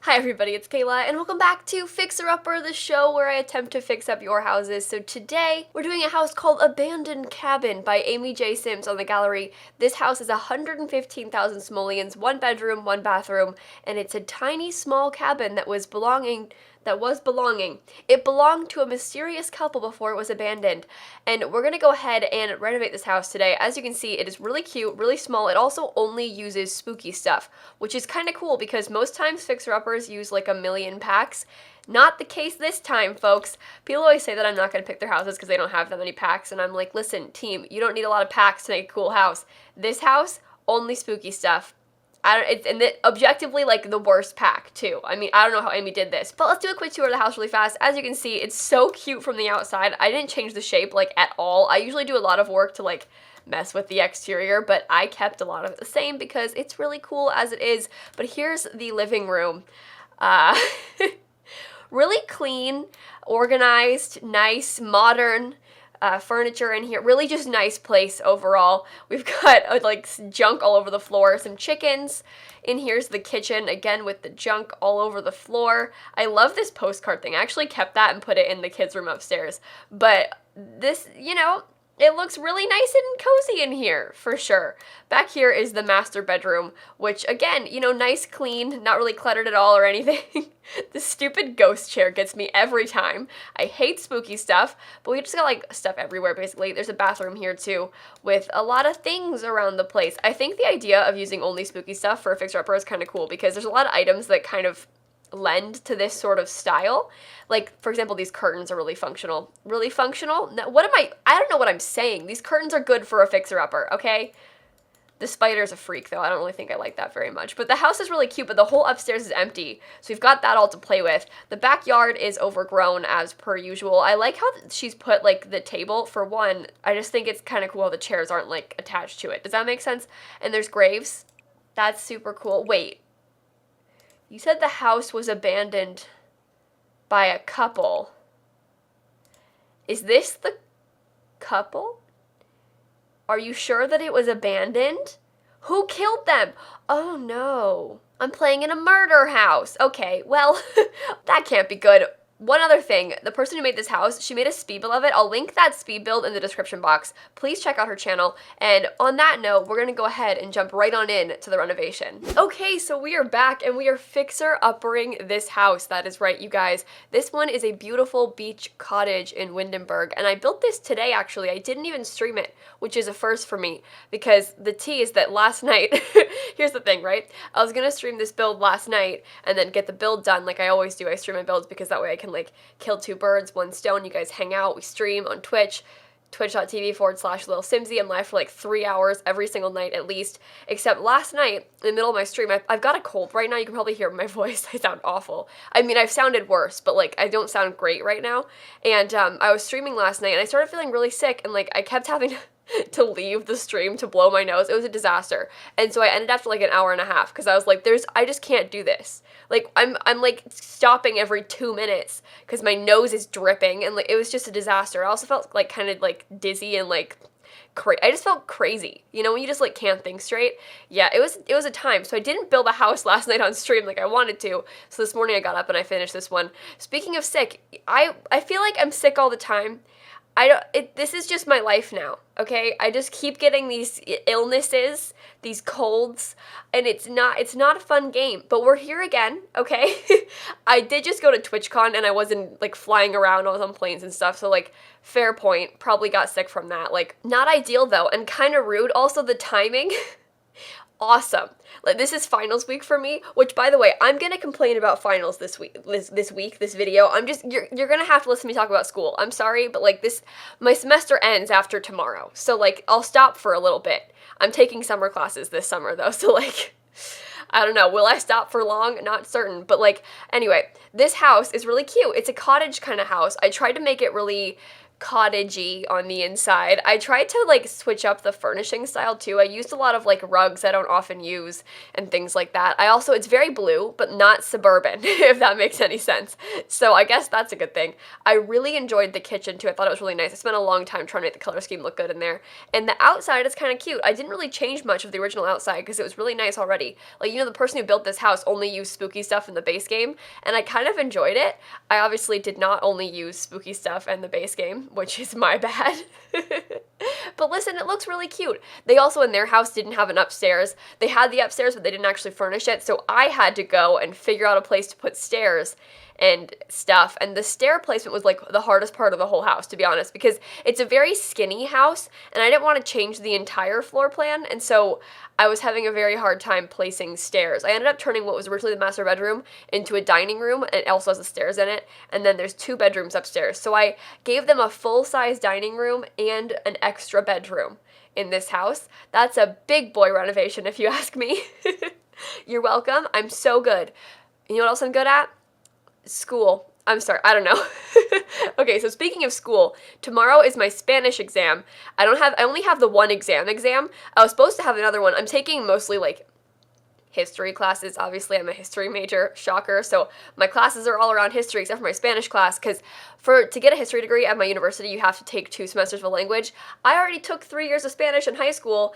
Hi everybody, it's Kayla, and welcome back to Fixer Upper, the show where I attempt to fix up your houses. So today, we're doing a house called Abandoned Cabin by Amy J. Sims on the gallery. This house is 115,000 simoleons, 1 bedroom, 1 bathroom, and it's a tiny small cabin that was belonging. It belonged to a mysterious couple before it was abandoned, and we're gonna go ahead and renovate this house today. As you can see, it is really cute, really small. It also only uses spooky stuff, which is kind of cool because most times fixer-uppers use like a million packs. Not the case this time, folks. People always say that I'm not going to pick their houses because they don't have that many packs, and I'm like, listen, team, you don't need a lot of packs to make a cool house. This house, only spooky stuff. Objectively, like, the worst pack, too. I mean, I don't know how Amy did this. But let's do a quick tour of the house really fast. As you can see, it's so cute from the outside. I didn't change the shape, like, at all. I usually do a lot of work to, like, mess with the exterior, but I kept a lot of it the same because it's really cool as it is. But here's the living room. Really clean, organized, nice, modern, furniture in here. Really just nice place overall. We've got like junk all over the floor, some chickens. In here's the kitchen, again with the junk all over the floor. I love this postcard thing. I actually kept that and put it in the kids' room upstairs. But this, it looks really nice and cozy in here, for sure. Back here is the master bedroom, which, again, nice, clean, not really cluttered at all or anything. The stupid ghost chair gets me every time. I hate spooky stuff, but we just got, like, stuff everywhere, basically. There's a bathroom here, too, with a lot of things around the place. I think the idea of using only spooky stuff for a fixer-upper is kind of cool, because there's a lot of items that kind of lend to this sort of style. Like, for example, these curtains are really functional. Really functional? Now, I don't know what I'm saying. These curtains are good for a fixer-upper, okay? The spider's a freak, though. I don't really think I like that very much. But the house is really cute, but the whole upstairs is empty. So we've got that all to play with. The backyard is overgrown, as per usual. I like how she's put, like, the table. For one, I just think it's kind of cool the chairs aren't, like, attached to it. Does that make sense? And there's graves. That's super cool. Wait. You said the house was abandoned by a couple. Is this the couple? Are you sure that it was abandoned? Who killed them? Oh no. I'm playing in a murder house. Okay, well, that can't be good. One other thing, the person who made this house, she made a speed build of it. I'll link that speed build in the description box. Please check out her channel. And on that note, we're going to go ahead and jump right on in to the renovation. Okay, so we are back and we are fixer-uppering this house. That is right, you guys. This one is a beautiful beach cottage in Windenburg. And I built this today, actually. I didn't even stream it, which is a first for me. Because the tea is that last night, here's the thing, right? I was going to stream this build last night and then get the build done like I always do. I stream my builds because that way I can like kill 2 birds, 1 stone. You guys hang out, we stream on Twitch, twitch.tv/lilsimsie. I'm live for like 3 hours every single night at least, except last night, in the middle of my stream, I've got a cold right now. You can probably hear my voice. I sound awful. I mean, I've sounded worse, but like, I don't sound great right now. And I was streaming last night, and I started feeling really sick, and like, I kept having to leave the stream to blow my nose. It was a disaster. And so I ended after like an hour and a half because I was like, I just can't do this. Like, I'm like stopping every 2 minutes because my nose is dripping, and like, it was just a disaster. I also felt like kind of like dizzy and like I just felt crazy, when you just like can't think straight. Yeah, it was a time. So I didn't build a house last night on stream like I wanted to. So this morning I got up and I finished this one. Speaking of sick, I feel like I'm sick all the time. This is just my life now, okay? I just keep getting these illnesses, these colds, and it's not a fun game, but we're here again, okay? I did just go to TwitchCon, and I wasn't, like, flying around, I was on planes and stuff, so, like, fair point, probably got sick from that. Like, not ideal, though, and kind of rude. Also, the timing, awesome. Like, this is finals week for me, which, by the way, I'm gonna complain about finals this video. You're gonna have to listen to me talk about school. I'm sorry, but like my semester ends after tomorrow, so like, I'll stop for a little bit. I'm taking summer classes this summer though, so like, I don't know, will I stop for long? Not certain, but like, anyway, this house is really cute. It's a cottage kind of house. I tried to make it really cottagey on the inside. I tried to like switch up the furnishing style too. I used a lot of like rugs I don't often use and things like that. I also, it's very blue, but not suburban, if that makes any sense. So I guess that's a good thing. I really enjoyed the kitchen too. I thought it was really nice. I spent a long time trying to make the color scheme look good in there. And the outside is kind of cute. I didn't really change much of the original outside because it was really nice already. Like, the person who built this house only used spooky stuff in the base game, and I kind of enjoyed it. I obviously did not only use spooky stuff in the base game, which is my bad. But listen, it looks really cute. They also, in their house, didn't have an upstairs. They had the upstairs, but they didn't actually furnish it, so I had to go and figure out a place to put stairs and stuff. And the stair placement was like the hardest part of the whole house, to be honest, because it's a very skinny house, and I didn't want to change the entire floor plan, and so I was having a very hard time placing stairs. I ended up turning what was originally the master bedroom into a dining room, and it also has the stairs in it, and then there's 2 bedrooms upstairs. So I gave them a full-size dining room and an extra bedroom in this house. That's a big boy renovation, if you ask me. You're welcome. I'm so good. You know what else I'm good at? School. I'm sorry, I don't know. Okay, so speaking of school, tomorrow is my Spanish exam. I only have the one exam. I was supposed to have another one. I'm taking mostly like history classes. Obviously, I'm a history major, shocker, so my classes are all around history except for my Spanish class, because to get a history degree at my university, you have to take 2 semesters of a language. I already took 3 years of Spanish in high school.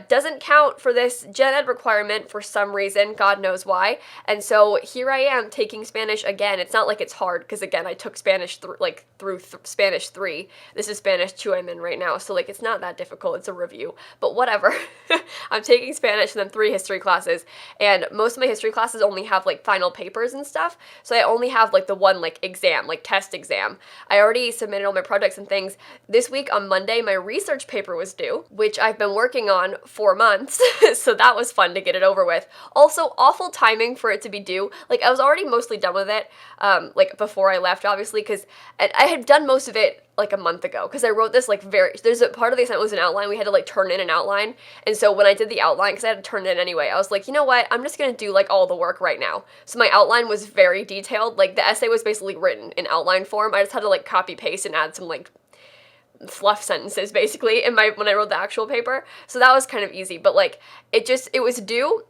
Doesn't count for this gen ed requirement for some reason, God knows why, and so here I am taking Spanish again. It's not like it's hard, because again, I took Spanish through Spanish 3. This is Spanish 2 I'm in right now, so like it's not that difficult. It's a review, but whatever. I'm taking Spanish and then 3 history classes, and most of my history classes only have like final papers and stuff, so I only have like the one like exam, like test exam. I already submitted all my projects and things. This week on Monday, my research paper was due, which I've been working on for months, so that was fun to get it over with. Also, awful timing for it to be due. Like, I was already mostly done with it, like before I left, obviously, because I had done most of it like a month ago, because I wrote this like there's a part of the assignment was an outline. We had to like turn in an outline, and so when I did the outline, because I had to turn it in anyway, I was like, you know what, I'm just gonna do like all the work right now. So my outline was very detailed. Like, the essay was basically written in outline form. I just had to like copy paste and add some like fluff sentences basically when I wrote the actual paper. So that was kind of easy, but like it was due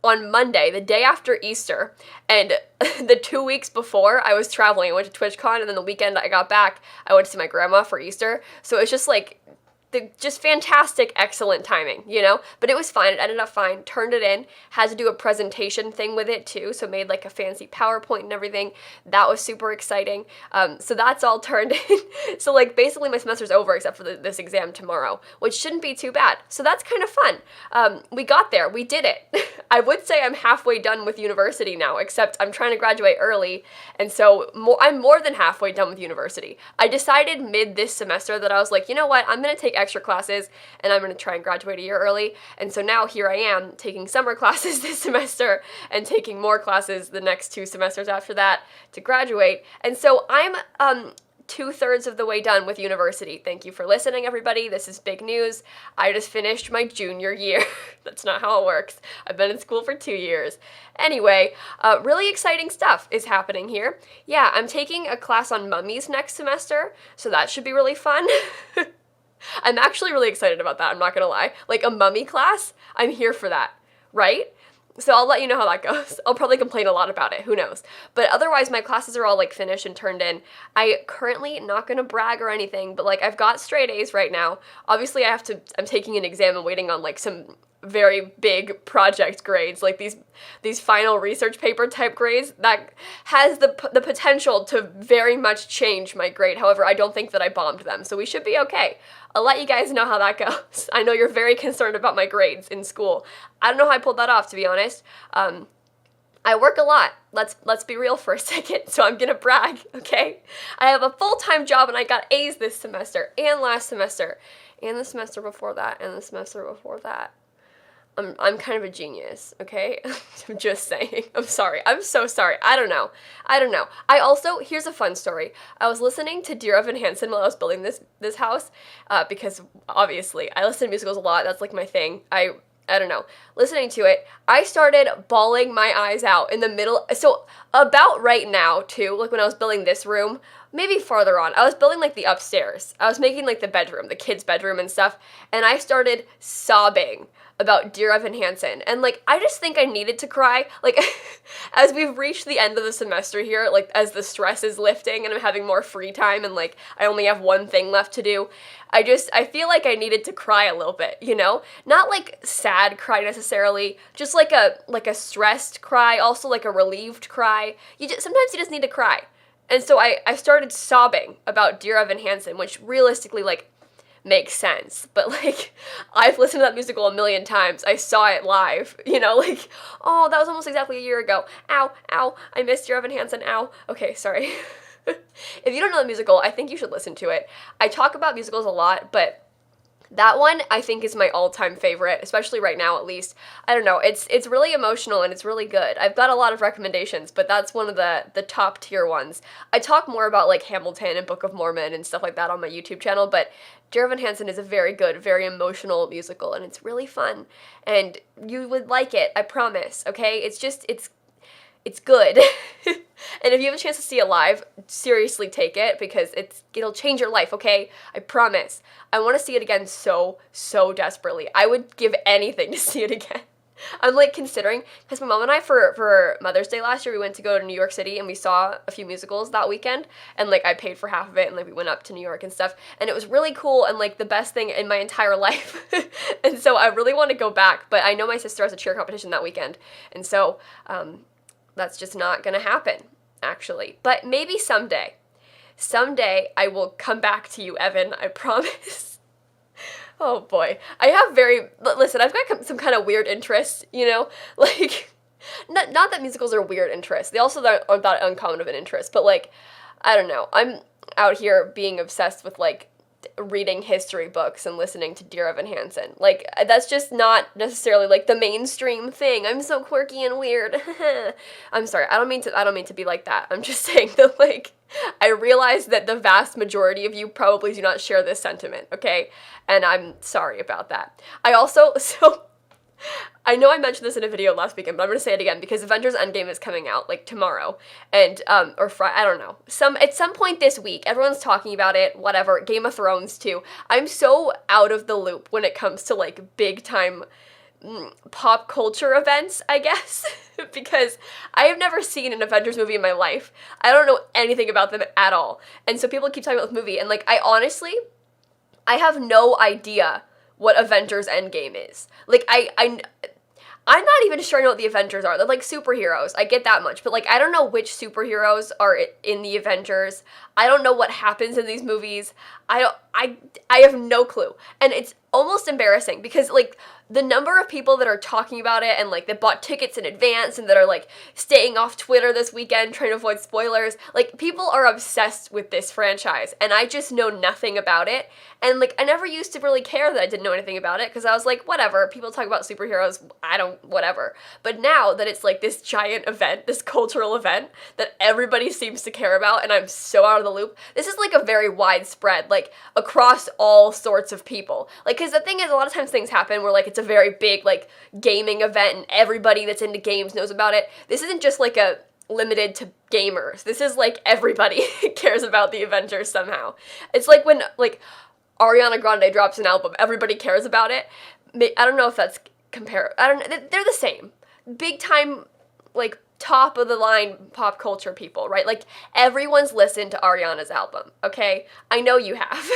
on Monday, the day after Easter, and the 2 weeks before I was traveling. I went to TwitchCon, and then the weekend I got back, I went to see my grandma for Easter. So it's just like just fantastic, excellent timing, But it was fine. It ended up fine. Turned it in. Had to do a presentation thing with it too, so made like a fancy PowerPoint and everything. That was super exciting. So that's all turned in. So like basically my semester's over except for this exam tomorrow, which shouldn't be too bad. So that's kind of fun. We got there. We did it. I would say I'm halfway done with university now, except I'm trying to graduate early, and so I'm more than halfway done with university. I decided mid this semester that I was like, you know what, I'm going to take extra classes, and I'm going to try and graduate a year early, and so now here I am taking summer classes this semester, and taking more classes the next 2 semesters after that to graduate, and so I'm 2/3 of the way done with university. Thank you for listening, everybody. This is big news. I just finished my junior year. That's not how it works. I've been in school for 2 years. Anyway, really exciting stuff is happening here. Yeah, I'm taking a class on mummies next semester, so that should be really fun. I'm actually really excited about that, I'm not gonna lie. Like, a mummy class, I'm here for that, right? So I'll let you know how that goes. I'll probably complain a lot about it, who knows. But otherwise, my classes are all like finished and turned in. I currently, not gonna brag or anything, but like I've got straight A's right now. Obviously I'm taking an exam and waiting on like some very big project grades, like these final research paper type grades, that has the potential to very much change my grade. However, I don't think that I bombed them, so we should be okay. I'll let you guys know how that goes. I know you're very concerned about my grades in school. I don't know how I pulled that off, to be honest. I work a lot. Let's be real for a second, so I'm gonna brag, okay? I have a full-time job, and I got A's this semester, and last semester, and the semester before that, and the semester before that. I'm kind of a genius, okay? I'm just saying. I'm sorry. I'm so sorry. I don't know. I also, here's a fun story. I was listening to Dear Evan Hansen while I was building this house, because obviously I listen to musicals a lot. That's like my thing. I don't know, listening to it, I started bawling my eyes out in the middle. So about right now, too, like when I was building this room, maybe farther on, I was building like the upstairs. I was making like the bedroom, the kids' bedroom and stuff, and I started sobbing about Dear Evan Hansen. And like, I just think I needed to cry. Like, as we've reached the end of the semester here, like as the stress is lifting and I'm having more free time and like I only have one thing left to do, I feel like I needed to cry a little bit, you know? Not like sad cry necessarily, just like a stressed cry, also like a relieved cry. Sometimes you just need to cry. And so I started sobbing about Dear Evan Hansen, which realistically, like, makes sense. But, like, I've listened to that musical a million times. I saw it live, you know, like, oh, that was almost exactly a year ago. Ow, ow, I missed Dear Evan Hansen, ow. Okay, sorry. If you don't know the musical, I think you should listen to it. I talk about musicals a lot, but that one I think is my all-time favorite, especially right now at least. I don't know, it's really emotional and it's really good. I've got a lot of recommendations, but that's one of the top tier ones. I talk more about like Hamilton and Book of Mormon and stuff like that on my YouTube channel, but Dear Evan Hansen is a very good, very emotional musical and it's really fun. And you would like it, I promise, okay? It's good. And if you have a chance to see it live, seriously take it because it'll change your life, okay? I promise. I want to see it again so desperately. I would give anything to see it again. I'm like considering, because my mom and I for Mother's Day last year, we went to go to New York City and we saw a few musicals that weekend and like I paid for half of it and like we went up to New York and stuff and it was really cool and like the best thing in my entire life. And so I really want to go back, but I know my sister has a cheer competition that weekend and so that's just not gonna happen, actually. But maybe someday. Someday I will come back to you, Evan, I promise. Oh boy. Listen, I've got some kind of weird interests, you know? Like, not that musicals are weird interests. They also aren't that uncommon of an interest, but like, I don't know. I'm out here being obsessed with like reading history books and listening to Dear Evan Hansen. Like, that's just not necessarily like the mainstream thing. I'm so quirky and weird. I'm sorry. I don't mean to be like that. I'm just saying that like I realize that the vast majority of you probably do not share this sentiment, okay? And I'm sorry about that. I know I mentioned this in a video last weekend, but I'm going to say it again because Avengers Endgame is coming out, like, tomorrow, and, or Friday, I don't know, at some point this week, everyone's talking about it, whatever, Game of Thrones, too. I'm so out of the loop when it comes to, like, big-time pop culture events, I guess, because I have never seen an Avengers movie in my life. I don't know anything about them at all, and so people keep talking about this movie, and, like, I have no idea what Avengers Endgame is. Like, I'm not even sure I know what the Avengers are. They're like superheroes. I get that much. But like, I don't know which superheroes are in the Avengers. I don't know what happens in these movies. I have no clue. And it's almost embarrassing because like the number of people that are talking about it and like that bought tickets in advance and that are like staying off Twitter this weekend trying to avoid spoilers, like people are obsessed with this franchise and I just know nothing about it. And like I never used to really care that I didn't know anything about it because I was like, whatever, people talk about superheroes, whatever. But now that it's like this giant event, this cultural event that everybody seems to care about and I'm so out of the loop, this is like a very widespread, like across all sorts of people. Like, because the thing is, a lot of times things happen where like it's a very big like gaming event and everybody that's into games knows about it. This isn't just like a limited to gamers. This is like everybody cares about the Avengers somehow. It's like when like Ariana Grande drops an album, everybody cares about it. I don't know if that's they're the same. Big time, like, top of the line pop culture people, right? Like, everyone's listened to Ariana's album, okay? I know you have,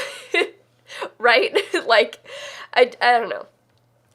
right? Like, I don't know.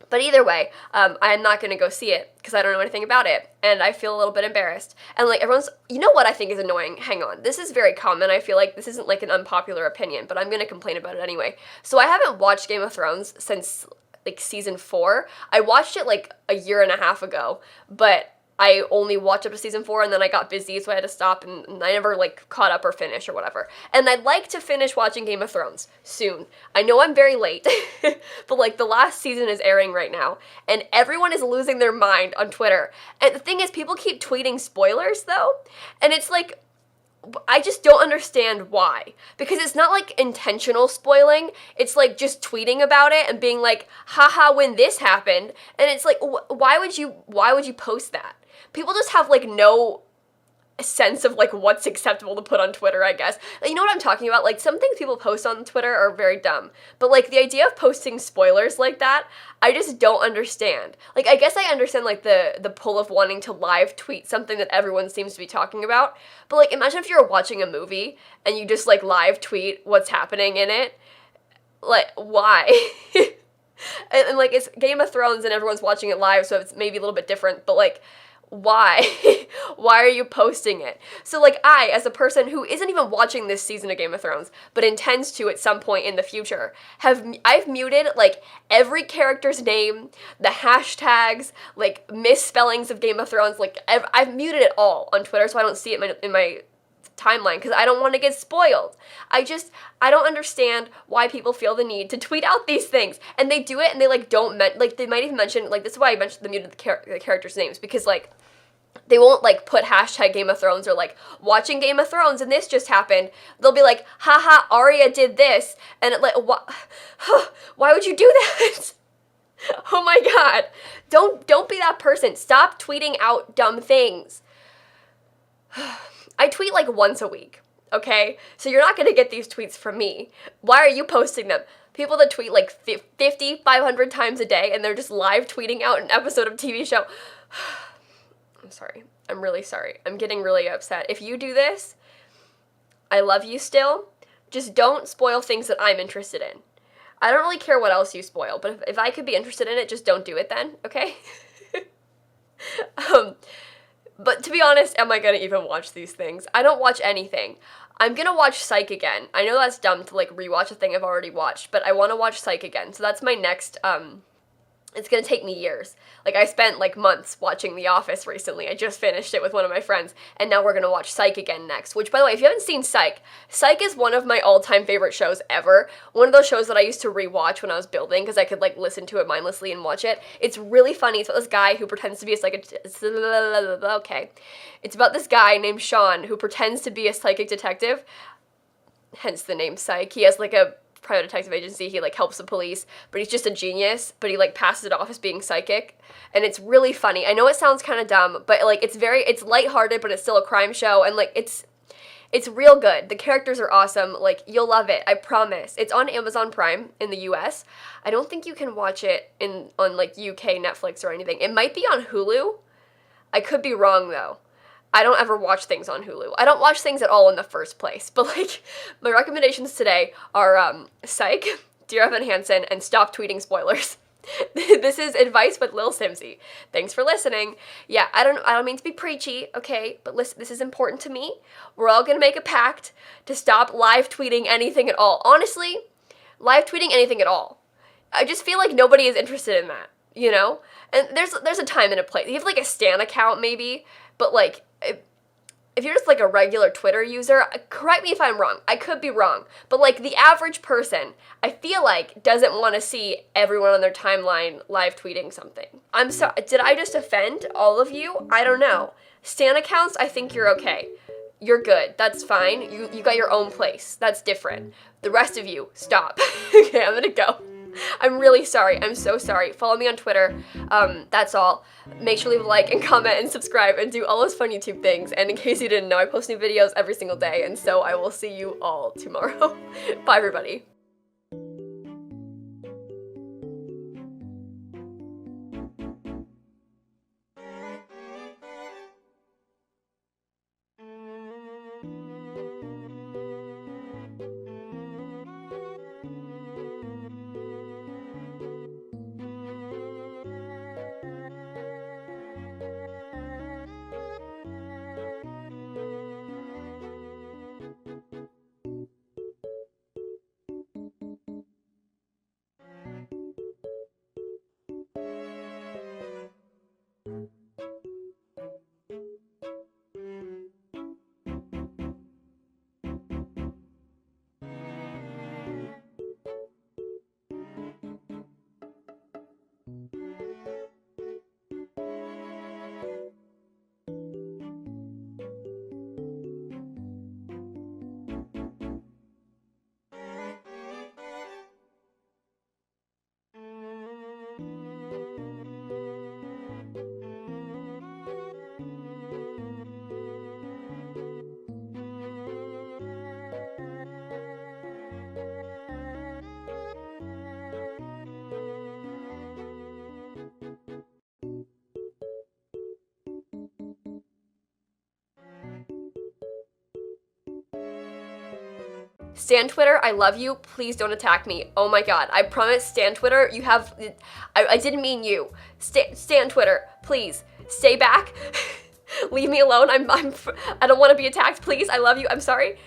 But either way, I'm not going to go see it because I don't know anything about it, and I feel a little bit embarrassed. And, like, you know what I think is annoying? Hang on. This is very common. I feel like this isn't, like, an unpopular opinion, but I'm going to complain about it anyway. So I haven't watched Game of Thrones since like season 4. I watched it like a year and a half ago, but I only watched up to season 4 and then I got busy so I had to stop and I never like caught up or finished or whatever. And I'd like to finish watching Game of Thrones soon. I know I'm very late, but like the last season is airing right now and everyone is losing their mind on Twitter. And the thing is, people keep tweeting spoilers though, and it's like, I just don't understand why. Because it's not like intentional spoiling. It's like just tweeting about it and being like, haha, when this happened. And it's like, why would you post that? People just have like no sense of like what's acceptable to put on Twitter, I guess. You know what I'm talking about? Like some things people post on Twitter are very dumb. But like the idea of posting spoilers like that, I just don't understand. Like I guess I understand like the pull of wanting to live tweet something that everyone seems to be talking about. But like imagine if you're watching a movie and you just like live tweet what's happening in it. Like why? And like it's Game of Thrones and everyone's watching it live, so it's maybe a little bit different, but like why? Why are you posting it? So like I, as a person who isn't even watching this season of Game of Thrones, but intends to at some point in the future, I've muted like every character's name, the hashtags, like misspellings of Game of Thrones, like I've muted it all on Twitter so I don't see it in my timeline because I don't want to get spoiled. I don't understand why people feel the need to tweet out these things, and they do it and they like don't like they might even mention like this is why I mentioned the muted the characters' names because like they won't like put hashtag Game of Thrones or like watching Game of Thrones and this just happened. They'll be like, haha, Arya did this, and it like why would you do that? Oh my god. Don't be that person. Stop tweeting out dumb things. I tweet like once a week, okay? So you're not going to get these tweets from me. Why are you posting them? People that tweet like 50, 500 times a day and they're just live tweeting out an episode of TV show. I'm sorry. I'm really sorry. I'm getting really upset. If you do this, I love you still. Just don't spoil things that I'm interested in. I don't really care what else you spoil, but if I could be interested in it, just don't do it then, okay? But to be honest, am I gonna even watch these things? I don't watch anything. I'm gonna watch Psych again. I know that's dumb to like rewatch a thing I've already watched, but I want to watch Psych again. So that's my next it's gonna take me years. Like I spent like months watching The Office recently. I just finished it with one of my friends, and now we're gonna watch Psych again next. Which, by the way, if you haven't seen Psych, Psych is one of my all-time favorite shows ever. One of those shows that I used to rewatch when I was building because I could like listen to it mindlessly and watch it. It's really funny. It's about this guy who pretends to be a okay. It's about this guy named Sean who pretends to be a psychic detective. Hence the name Psych. He has like a private detective agency. He like helps the police, but he's just a genius, but he like passes it off as being psychic, and it's really funny. I know it sounds kind of dumb, but like it's lighthearted, but it's still a crime show, and like it's real good. The characters are awesome. Like you'll love it. I promise. It's on Amazon Prime in the US. I don't think you can watch it on like UK Netflix or anything. It might be on Hulu. I could be wrong though. I don't ever watch things on Hulu. I don't watch things at all in the first place. But like, my recommendations today are Psych, Dear Evan Hansen, and stop tweeting spoilers. This is advice with Lil Simsie. Thanks for listening. Yeah, I don't mean to be preachy, okay? But listen, this is important to me. We're all gonna make a pact to stop live tweeting anything at all. Honestly, live tweeting anything at all. I just feel like nobody is interested in that, you know? And there's a time and a place. You have like a Stan account maybe, but like if you're just like a regular Twitter user, correct me if I'm wrong. I could be wrong. But like the average person, I feel like doesn't want to see everyone on their timeline live tweeting something. I'm sorry. Did I just offend all of you? I don't know. Stan accounts, I think you're okay. You're good. That's fine. You got your own place. That's different. The rest of you, stop. Okay, I'm gonna go. I'm really sorry. I'm so sorry. Follow me on Twitter. That's all. Make sure to leave a like and comment and subscribe and do all those fun YouTube things. And in case you didn't know, I post new videos every single day, and so I will see you all tomorrow. Bye, everybody. Stan Twitter, I love you. Please don't attack me. Oh my god. I promise, Stan Twitter, you have... I didn't mean you. Stan Twitter, please, stay back. Leave me alone. I don't want to be attacked. Please, I love you. I'm sorry.